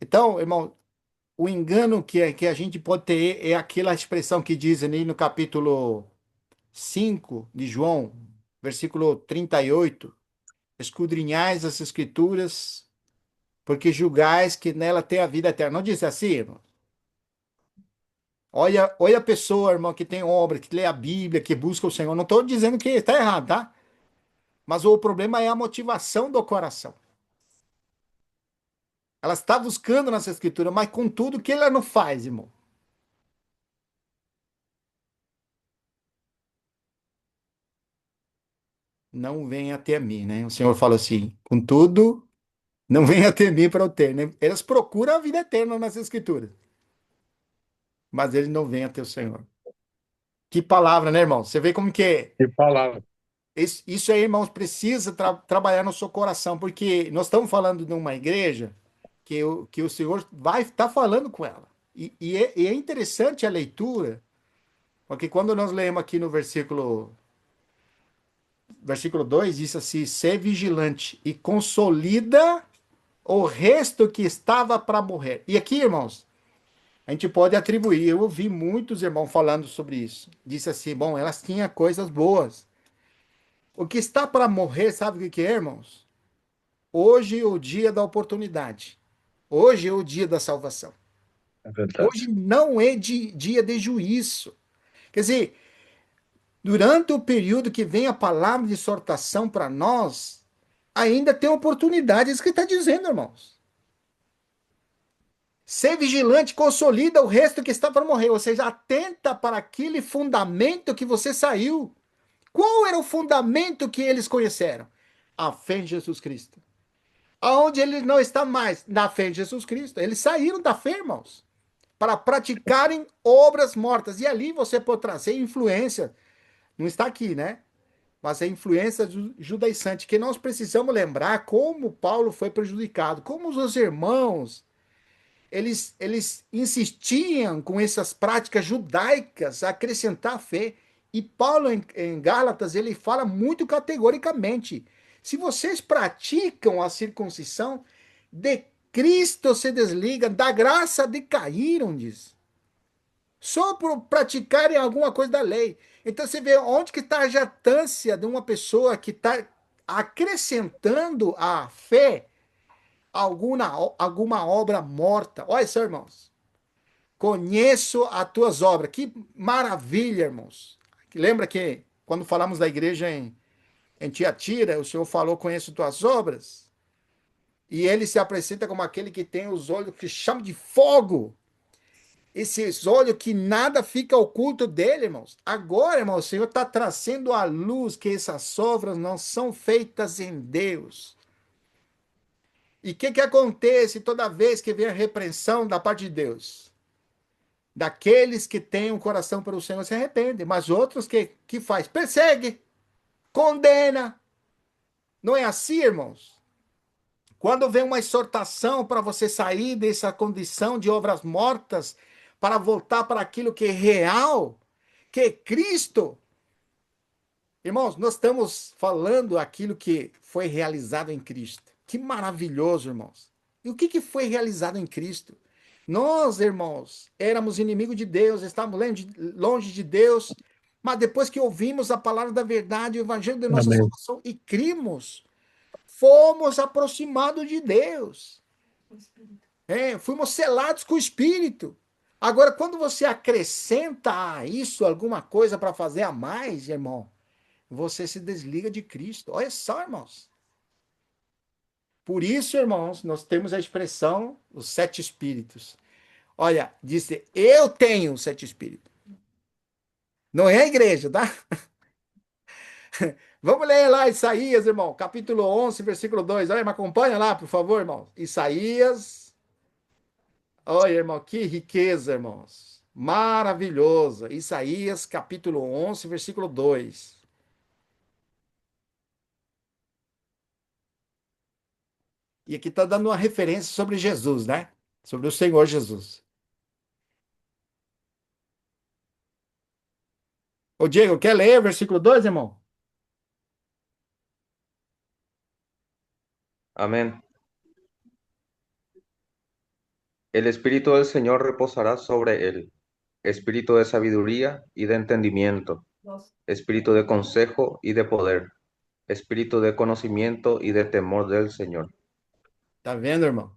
Então, irmão, o engano que a gente pode ter é aquela expressão que diz ali no capítulo 5 de João, versículo 38. Escudrinhais as escrituras, porque julgais que nela tem a vida eterna. Não diz assim, irmão? Olha a pessoa, irmão, que tem obra, que lê a Bíblia, que busca o Senhor. Não estou dizendo que está errado, tá? Mas o problema é a motivação do coração. Ela está buscando nessa escritura, mas contudo, o que ela não faz, irmão? Não venha até mim, né? O Senhor fala assim: contudo, não venha até mim para eu ter, né? Elas procuram a vida eterna nessa escritura, mas eles não vêm até o Senhor. Que palavra, né, irmão? Você vê como que é. Que palavra. Isso aí, irmãos, precisa trabalhar no seu coração, porque nós estamos falando de uma igreja que o Senhor vai estar falando com ela. E é interessante a leitura, porque quando nós lemos aqui no versículo 2, diz assim: ser vigilante e consolida o resto que estava para morrer. E aqui, irmãos, a gente pode atribuir. Eu ouvi muitos irmãos falando sobre isso. Disse assim: bom, elas tinham coisas boas. O que está para morrer, sabe o que é, irmãos? Hoje é o dia da oportunidade. Hoje é o dia da salvação. É verdade. Hoje não é dia de juízo. Quer dizer, durante o período que vem a palavra de exortação para nós, ainda tem oportunidade. É isso que está dizendo, irmãos. Ser vigilante consolida o resto que está para morrer. Ou seja, atenta para aquele fundamento que você saiu. qual era o fundamento que eles conheceram? A fé em Jesus Cristo. Aonde ele não está mais? Na fé em Jesus Cristo. Eles saíram da fé, irmãos, para praticarem obras mortas. E ali você pode trazer influência. Não está aqui, né? Mas a influência judaizante, que nós precisamos lembrar como Paulo foi prejudicado, como os irmãos, eles insistiam com essas práticas judaicas a acrescentar a fé. E Paulo, em Gálatas, ele fala muito categoricamente: se vocês praticam a circuncisão, de Cristo se desligam, da graça decaíram, diz. Só por praticarem alguma coisa da lei. Então você vê onde que está a jactância de uma pessoa que está acrescentando à fé alguma obra morta. Olha só, irmãos. Conheço as tuas obras. Que maravilha, irmãos. Lembra que quando falamos da igreja em Tiatira, o Senhor falou: conheço tuas obras? E ele se apresenta como aquele que tem os olhos que chamam de fogo. Esses olhos que nada fica oculto dele, irmãos. Agora, irmão, o Senhor está trazendo à luz que essas obras não são feitas em Deus. E o que acontece toda vez que vem a repreensão da parte de Deus? Daqueles que têm um coração para o Senhor se arrependem, mas outros que faz? Persegue, condena. Não é assim, irmãos? Quando vem uma exortação para você sair dessa condição de obras mortas, para voltar para aquilo que é real, que é Cristo. Irmãos, nós estamos falando aquilo que foi realizado em Cristo. Que maravilhoso, irmãos. E o que foi realizado em Cristo? Nós, irmãos, éramos inimigos de Deus, estávamos longe de Deus, mas depois que ouvimos a palavra da verdade, o evangelho de nossa Amém. salvação e crimos, fomos aproximados de Deus. Fomos selados com o Espírito. Agora, quando você acrescenta a isso alguma coisa para fazer a mais, irmão, você se desliga de Cristo. Olha só, irmãos. Por isso, irmãos, nós temos a expressão os 7 espíritos. Olha, disse, eu tenho os 7 espíritos. Não é a igreja, tá? Vamos ler lá Isaías, irmão, capítulo 11, versículo 2. Olha, me acompanha lá, por favor, irmão. Isaías. Olha, irmão, que riqueza, irmãos. Maravilhoso. Isaías, capítulo 11, versículo 2. E aqui está dando uma referência sobre Jesus, né? Sobre o Senhor Jesus. Ô, Diego, quer ler o versículo 2, irmão? Amén. El Espíritu del Señor reposará sobre él, espíritu de sabiduría y de entendimiento, espíritu de consejo y de poder, espíritu de conocimiento y de temor del Señor. Tá vendo, irmão?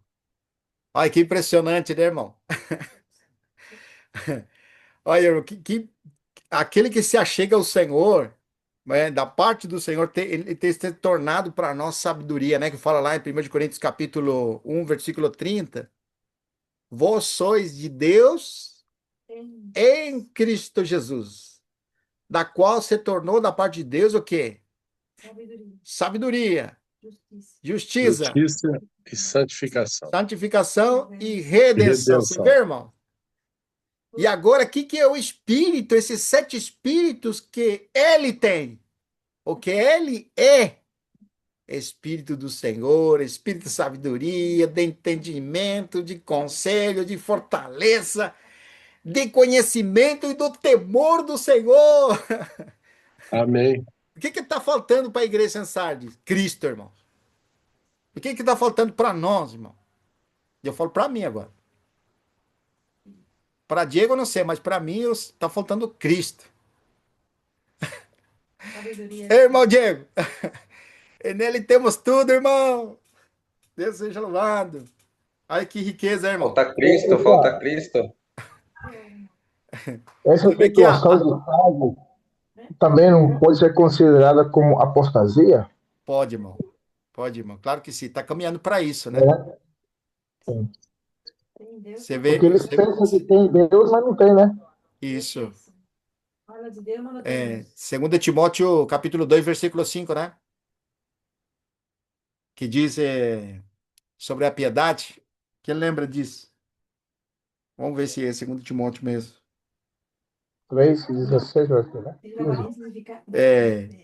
Olha que impressionante, né, irmão? Olha, irmão, aquele que se achega ao Senhor, né, da parte do Senhor, ele tem se tornado para nós sabedoria, né? Que fala lá em 1 Coríntios capítulo 1, versículo 30. Vós sois de Deus em Cristo Jesus, da qual se tornou da parte de Deus o quê? Sabedoria, justiça, Justiça e santificação. santificação e redenção. Você vê, Redenção. irmão? E agora, o que é o Espírito, esses 7 Espíritos que ele tem? O que ele é? Espírito do Senhor, Espírito de sabedoria, de entendimento, de conselho, de fortaleza, de conhecimento e do temor do Senhor. Amém. O que está faltando para a igreja em Sardes? Cristo, irmão. O que está faltando para nós, irmão? Eu falo para mim agora. Para Diego eu não sei, mas para mim está faltando Cristo. Ei, irmão Diego, e nele temos tudo, irmão. Deus seja louvado. Olha que riqueza, irmão. Falta Cristo, falta Cristo. Essa Você vê que situação de Paulo também não pode ser considerada como apostasia, Pode, irmão. Pode, irmão. Claro que sim. Está caminhando para isso, né? né? Você vê Porque eles pensam que tem Deus, mas não tem, né? isso. Fala de Deus, mas não tem É, luz. 2 Timóteo, capítulo 2, versículo 5, né? Que diz sobre a piedade. Quem lembra disso? Vamos ver se é 2 Timóteo mesmo. 3:16, eu acho, né? Tem 15. aparência de ficar.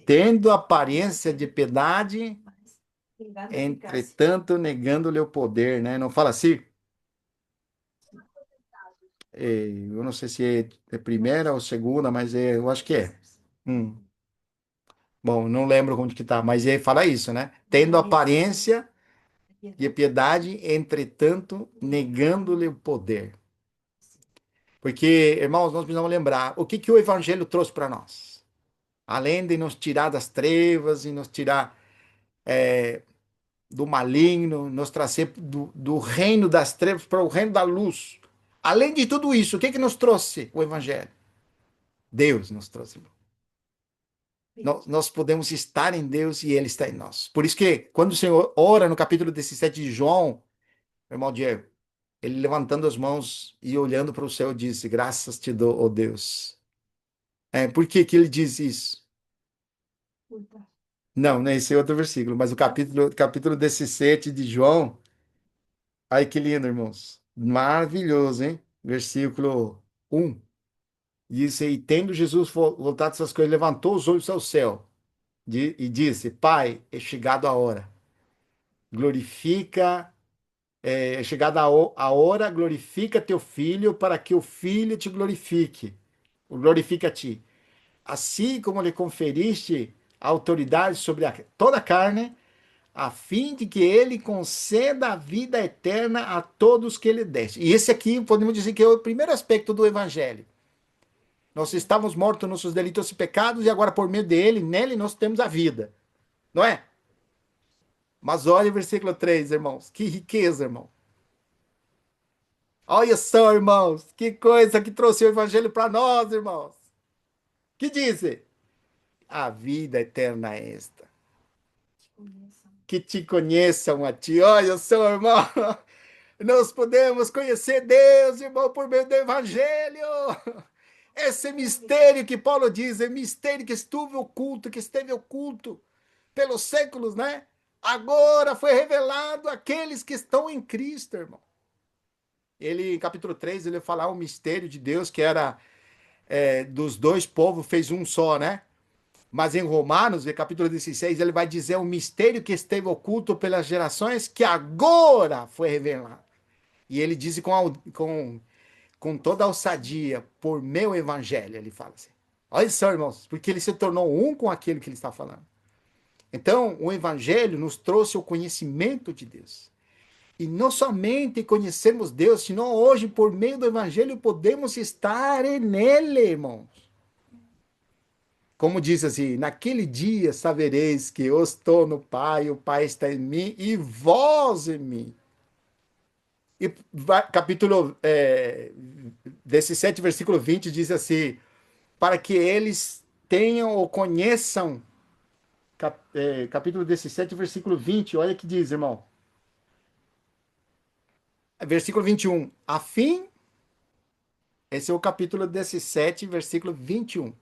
Tendo aparência de piedade, Ligado à eficácia. entretanto negando-lhe o poder, né? Não fala assim? Eu não sei se é primeira ou segunda, mas eu acho que é. Hum. Bom, não lembro onde que tá, mas ele fala isso, né? Tendo aparência de piedade, entretanto negando-lhe o poder. Porque, irmãos, nós precisamos lembrar o que que o evangelho trouxe para nós. Além de nos tirar das trevas e nos tirar do maligno, nos trazer do reino das trevas para o reino da luz. Além de tudo isso, o que que nos trouxe o evangelho? Deus nos trouxe. Nós podemos estar em Deus e Ele está em nós. Por isso que, quando o Senhor ora no capítulo 17 de João, meu irmão Diego, ele levantando as mãos e olhando para o céu, disse: Graças te dou, ó Deus. Por que que ele diz isso? Não, não é esse outro versículo, mas o capítulo 17 de João. Ai, que lindo, irmãos. Maravilhoso, hein? Versículo 1. Diz: E tendo Jesus voltado essas coisas, levantou os olhos ao céu e disse: Pai, é chegado a hora. Glorifica, é chegada a hora, glorifica teu filho, para que o filho te glorifique. Glorifica a ti. Assim como lhe conferiste autoridade sobre toda a carne, a fim de que ele conceda a vida eterna a todos que ele deste. E esse aqui, podemos dizer que é o primeiro aspecto do evangelho. Nós estávamos mortos nos nossos delitos e pecados, e agora, por meio dele, nele, nós temos a vida. Não é? Mas olha o versículo 3, irmãos. Que riqueza, irmão. Olha só, irmãos. Que coisa que trouxe o evangelho para nós, irmãos. Que diz? A vida eterna é esta. Que te conheçam a ti. Olha só, irmão. Nós podemos conhecer Deus, irmão, por meio do evangelho. Esse mistério que Paulo diz, é mistério que esteve oculto pelos séculos, né? Agora foi revelado àqueles que estão em Cristo, irmão. Ele, em capítulo 3, ele fala o mistério de Deus, que era dos dois povos, fez um só, né? Mas em Romanos, no capítulo 16, ele vai dizer o mistério que esteve oculto pelas gerações, que agora foi revelado. E ele diz com toda a ousadia, por meu evangelho, ele fala assim. Olha só, irmãos, porque ele se tornou um com aquele que ele está falando. Então, o evangelho nos trouxe o conhecimento de Deus. E não somente conhecermos Deus, senão hoje, por meio do evangelho, podemos estar nele, irmãos. Como diz assim, naquele dia sabereis que eu estou no Pai, o Pai está em mim e vós em mim. E capítulo 17, versículo 20 diz assim, para que eles tenham ou conheçam, capítulo 17, versículo 20, olha que diz, irmão. Versículo 21, a fim, esse é o capítulo 17, versículo 21.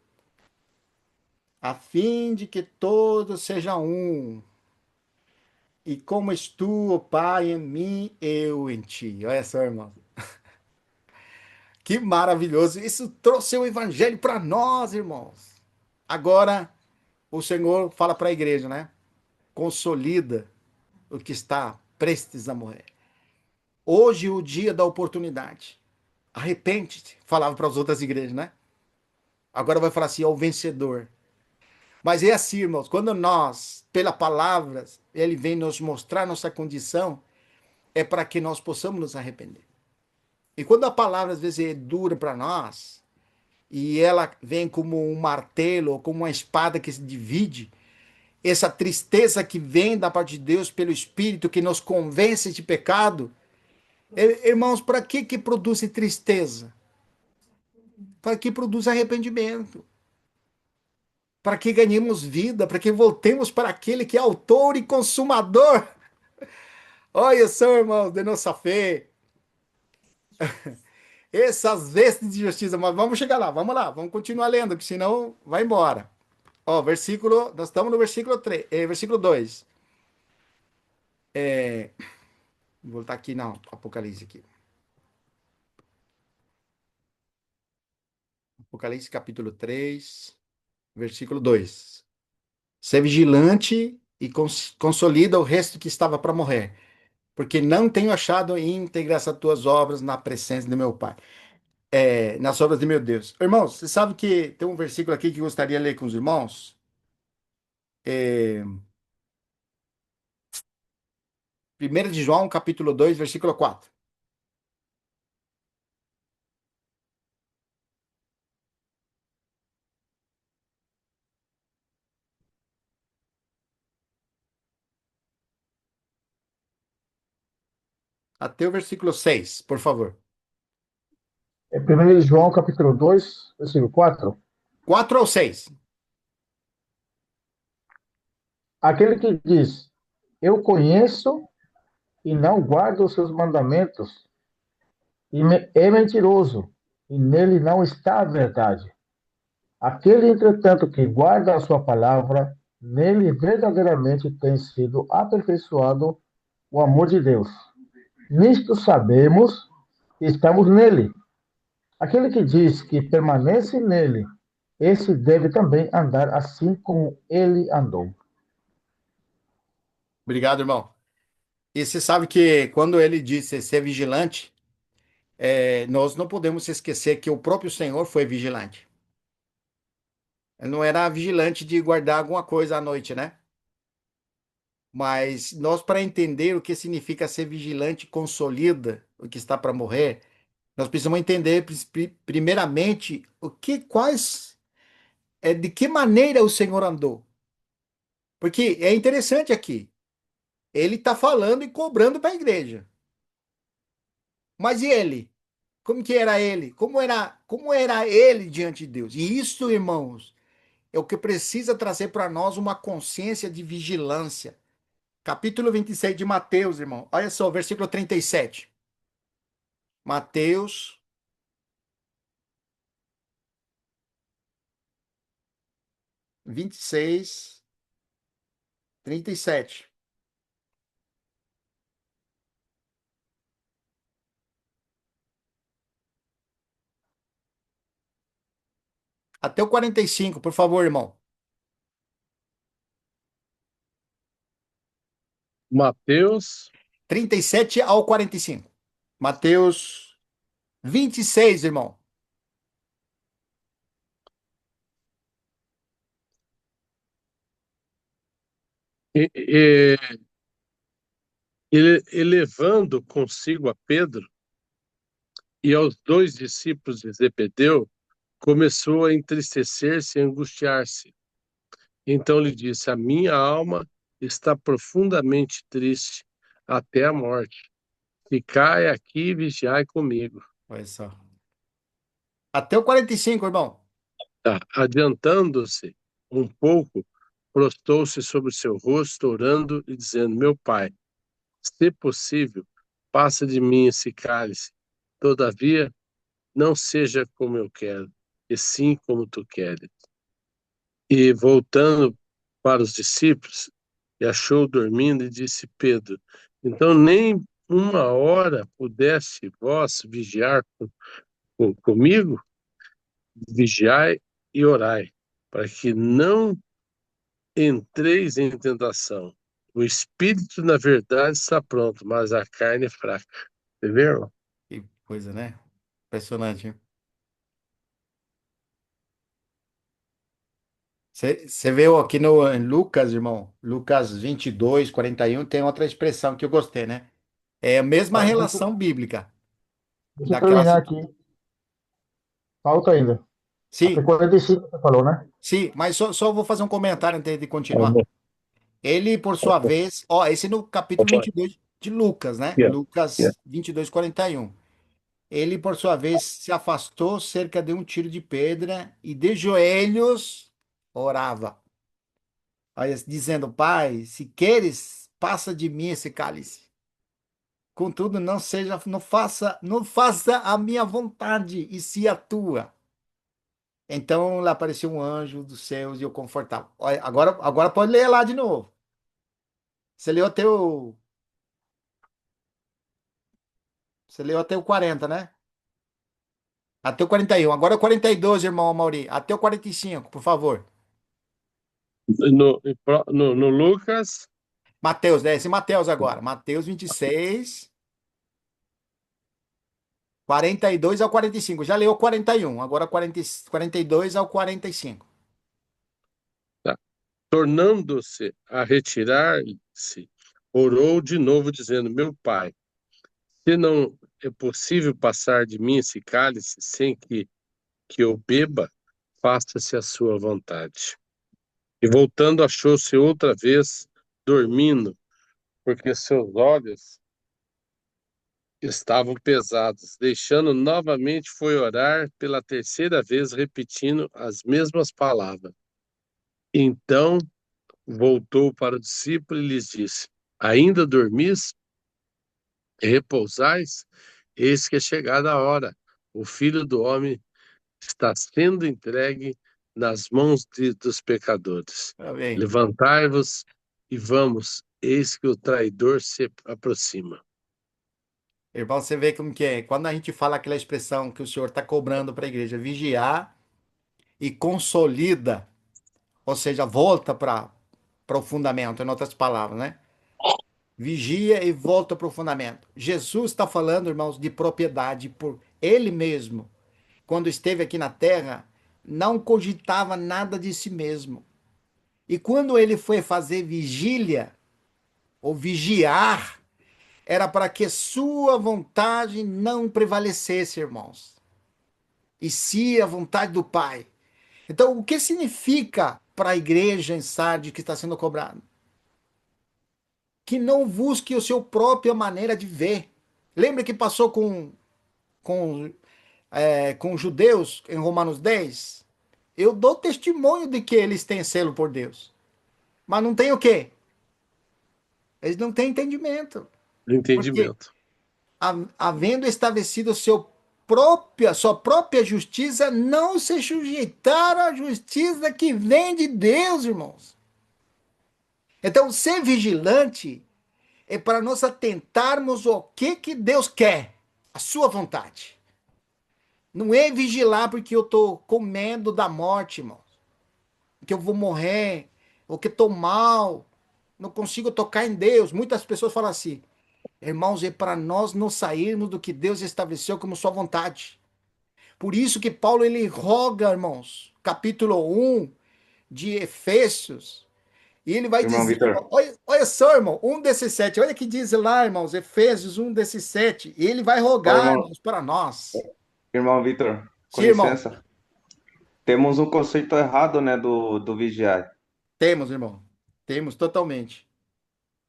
A fim de que todos sejam um, e como és tu, ó Pai, em mim, eu em ti. Olha só, irmão. Que maravilhoso. Isso trouxe o evangelho para nós, irmãos. Agora, o Senhor fala para a igreja, né? Consolida o que está prestes a morrer. Hoje é o dia da oportunidade. Arrepende-te. Falava para as outras igrejas, né? Agora vai falar assim, é o vencedor. Mas é assim, irmãos, quando nós, pela palavra, ele vem nos mostrar nossa condição, é para que nós possamos nos arrepender. E quando a palavra às vezes é dura para nós, e ela vem como um martelo, ou como uma espada que se divide, essa tristeza que vem da parte de Deus pelo Espírito, que nos convence de pecado, irmãos, para que produz tristeza? Para que produz arrependimento. Para que ganhemos vida, para que voltemos para aquele que é autor e consumador. Olha só, irmãos, de nossa fé. Essas vestes de justiça, mas vamos chegar lá, vamos lá, vamos continuar lendo, que senão vai embora. Ó, versículo, nós estamos no versículo 3, versículo 2. Vou voltar aqui, não, Apocalipse aqui. Apocalipse capítulo 3, versículo 2. Ser vigilante e consolida o resto que estava para morrer, porque não tenho achado íntegras as tuas obras na presença do meu Pai, nas obras de meu Deus. Irmãos, você sabe que tem um versículo aqui que eu gostaria de ler com os irmãos? É, 1 de João, capítulo 2, versículo 4. Até o versículo 6, por favor. É 1 João, capítulo 2, versículo 4. 4 ou 6? Aquele que diz, eu conheço e não guarda os seus mandamentos, é mentiroso, e nele não está a verdade. Aquele, entretanto, que guarda a sua palavra, nele verdadeiramente tem sido aperfeiçoado o amor de Deus. Nisto sabemos que estamos nele. Aquele que diz que permanece nele, esse deve também andar assim como ele andou. Obrigado, irmão. E você sabe que quando ele disse ser vigilante, nós não podemos esquecer que o próprio Senhor foi vigilante. Ele não era vigilante de guardar alguma coisa à noite, né? Mas nós, para entender o que significa ser vigilante, consolida o que está para morrer, nós precisamos entender, primeiramente, de que maneira o Senhor andou. Porque é interessante aqui, ele está falando e cobrando para a igreja. Mas e ele? Como que era ele? Como era ele diante de Deus? E isso, irmãos, é o que precisa trazer para nós uma consciência de vigilância. Capítulo 26 de Mateus, irmão. Olha só, versículo 37. Mateus 26, 37. Até o 45, por favor, irmão. Mateus, 37 ao 45. Mateus 26, irmão. e- ele, elevando consigo a Pedro e aos dois discípulos de Zebedeu, começou a entristecer-se e angustiar-se. Então lhe disse: a minha alma está profundamente triste até a morte. Ficai aqui e vigiai comigo. Olha só. Até o 45, irmão. Tá. Adiantando-se um pouco, prostou-se sobre seu rosto, orando e dizendo: meu pai, se possível, passa de mim esse cálice. Todavia, não seja como eu quero, e sim como tu queres. E voltando para os discípulos, e achou dormindo, e disse Pedro: então nem uma hora pudesse vós vigiar comigo? Vigiai e orai, para que não entreis em tentação. O espírito, na verdade, está pronto, mas a carne é fraca. Entendeu? Que coisa, né? Impressionante, hein? Você vê aqui no, em Lucas, irmão, Lucas 22, 41, tem outra expressão que eu gostei, né? É a mesma Tá, relação bíblica deixa eu daquela terminar situação. aqui. Falta ainda. Até Sim, 45 você falou, né? sim, mas só vou fazer um comentário antes de continuar. Amém. Ele, por sua vez, ó, esse no capítulo 22 de Lucas, né? Yeah, yeah. Lucas 22, 41. Ele, por sua vez, se afastou cerca de um tiro de pedra e de joelhos orava. Olha, dizendo, Pai, se queres, passa de mim esse cálice. Contudo, não faça a minha vontade, e se a tua. Então lá apareceu um anjo dos céus e eu confortava. Olha, agora pode ler lá de novo. Você leu até o, você leu até o 40, né? Até o 41. Agora é o 42, irmão Mauri. Até o 45, por favor. No Lucas, Mateus, esse Mateus agora. Mateus 26, 42 ao 45. Já leu o 41. Agora 42 ao 45. tá. Tornando-se a retirar-se, orou de novo, dizendo: Meu pai, se não é possível passar de mim esse cálice sem que eu beba, faça-se a sua vontade. E voltando, achou-se outra vez dormindo, porque seus olhos estavam pesados. Deixando novamente, foi orar pela terceira vez, repetindo as mesmas palavras. Então voltou para o discípulo e lhes disse: Ainda dormis e repousais? Eis que é chegada a hora. O Filho do Homem está sendo entregue nas mãos dos pecadores. Amém. Levantai-vos e vamos, eis que o traidor se aproxima. Irmão, você vê como que é. Quando a gente fala aquela expressão que o Senhor está cobrando para a igreja, vigiar e consolida, ou seja, volta para o fundamento, em outras palavras, né? Vigia e volta para o fundamento. Jesus está falando, irmãos, de propriedade por ele mesmo. Quando esteve aqui na terra, não cogitava nada de si mesmo. E quando ele foi fazer vigília, ou vigiar, era para que sua vontade não prevalecesse, irmãos, e sim a vontade do Pai. Então, o que significa para a igreja em Sardes que está sendo cobrado? Que não busque a sua própria maneira de ver. Lembra que passou com, com os judeus em Romanos 10? Eu dou testemunho de que eles têm selo por Deus. Mas não tem o quê? Eles não têm entendimento. Porque Entendimento. havendo estabelecido sua própria justiça, não se sujeitaram à justiça que vem de Deus, irmãos. Então, ser vigilante é para nós atentarmos o que Deus quer, a sua vontade. Não é vigilar porque eu estou com medo da morte, irmãos. Que eu vou morrer, ou que estou mal, não consigo tocar em Deus. Muitas pessoas falam assim, irmãos, é para nós não sairmos do que Deus estabeleceu como sua vontade. Por isso que Paulo ele roga, irmãos, capítulo 1 de Efésios, e ele vai Irmão dizer, Vitor, olha só, irmão, um desses sete, olha que diz lá, irmãos, Efésios 1 desses sete, e ele vai ó, rogar, irmãos, para nós. irmão Vitor, com Sim, irmão, licença. Temos um conceito errado, né, do vigiar. temos, irmão, temos totalmente.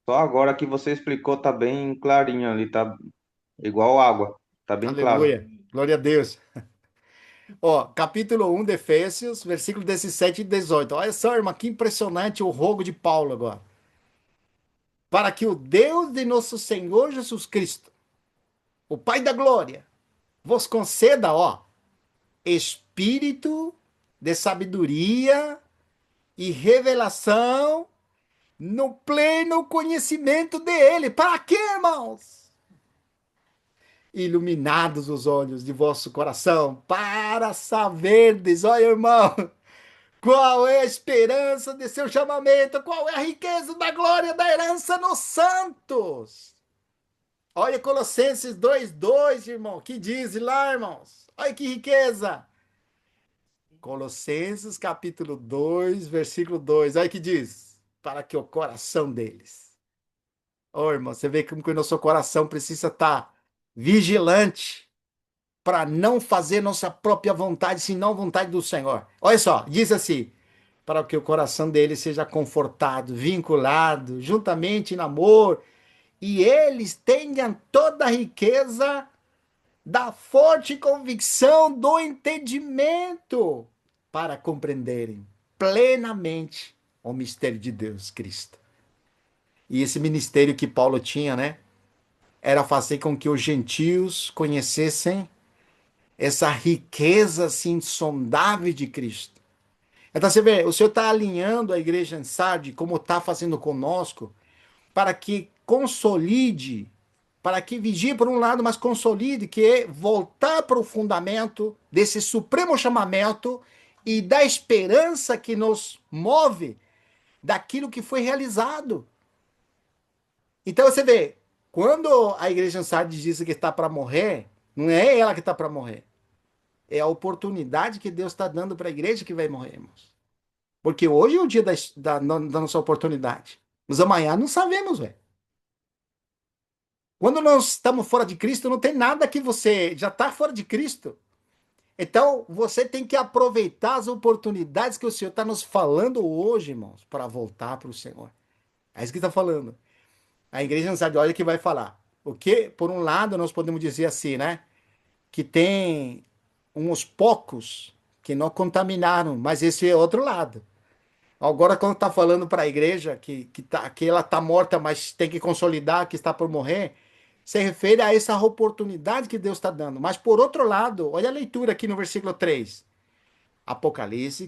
Só agora que você explicou, tá bem clarinho ali, tá igual água, tá bem claro. Aleluia, glória a Deus. Ó, capítulo 1 de Efésios, versículo 17 e 18. Olha só, irmão, que impressionante o rogo de Paulo agora. Para que o Deus de nosso Senhor Jesus Cristo, o Pai da glória, vos conceda, ó, espírito de sabedoria e revelação no pleno conhecimento dele. Para quê, irmãos? Iluminados os olhos de vosso coração, para saberdes, ó, irmão, qual é a esperança de seu chamamento, qual é a riqueza da glória da herança nos santos. Olha Colossenses 2:2, irmão, que diz lá, irmãos. Olha que riqueza. Colossenses capítulo 2, versículo 2. Olha que diz. Para que o coração deles. Ô, irmão, você vê como que o nosso coração precisa estar vigilante para não fazer nossa própria vontade, senão a vontade do Senhor. Olha só, diz assim: para que o coração deles seja confortado, vinculado, juntamente em amor, e eles tenham toda a riqueza da forte convicção do entendimento para compreenderem plenamente o mistério de Deus Cristo. E esse ministério que Paulo tinha, né? era fazer com que os gentios conhecessem essa riqueza assim, insondável de Cristo. Então você vê, o Senhor está alinhando a igreja em Sardes, como está fazendo conosco, para que consolide, para que vigie por um lado, mas consolide, que é voltar para o fundamento desse supremo chamamento e da esperança que nos move daquilo que foi realizado. Então você vê, quando a igreja em Sardes diz que está para morrer, não é ela que está para morrer. É a oportunidade que Deus está dando para a igreja que vai morrer, irmãos. Porque hoje é o dia da nossa oportunidade. Mas amanhã não sabemos, velho. Quando nós estamos fora de Cristo, não tem nada que você já está fora de Cristo. Então, você tem que aproveitar as oportunidades que o Senhor está nos falando hoje, irmãos, para voltar para o Senhor. É isso que está falando. A igreja não sabe, olha o que vai falar. O que, por um lado, nós podemos dizer assim, né? Que tem uns poucos que não contaminaram, mas esse é outro lado. Agora, quando está falando para a igreja que ela está morta, mas tem que consolidar, que está por morrer, se refere a essa oportunidade que Deus está dando. Mas, por outro lado, olha a leitura aqui no versículo 3. Apocalipse, capítulo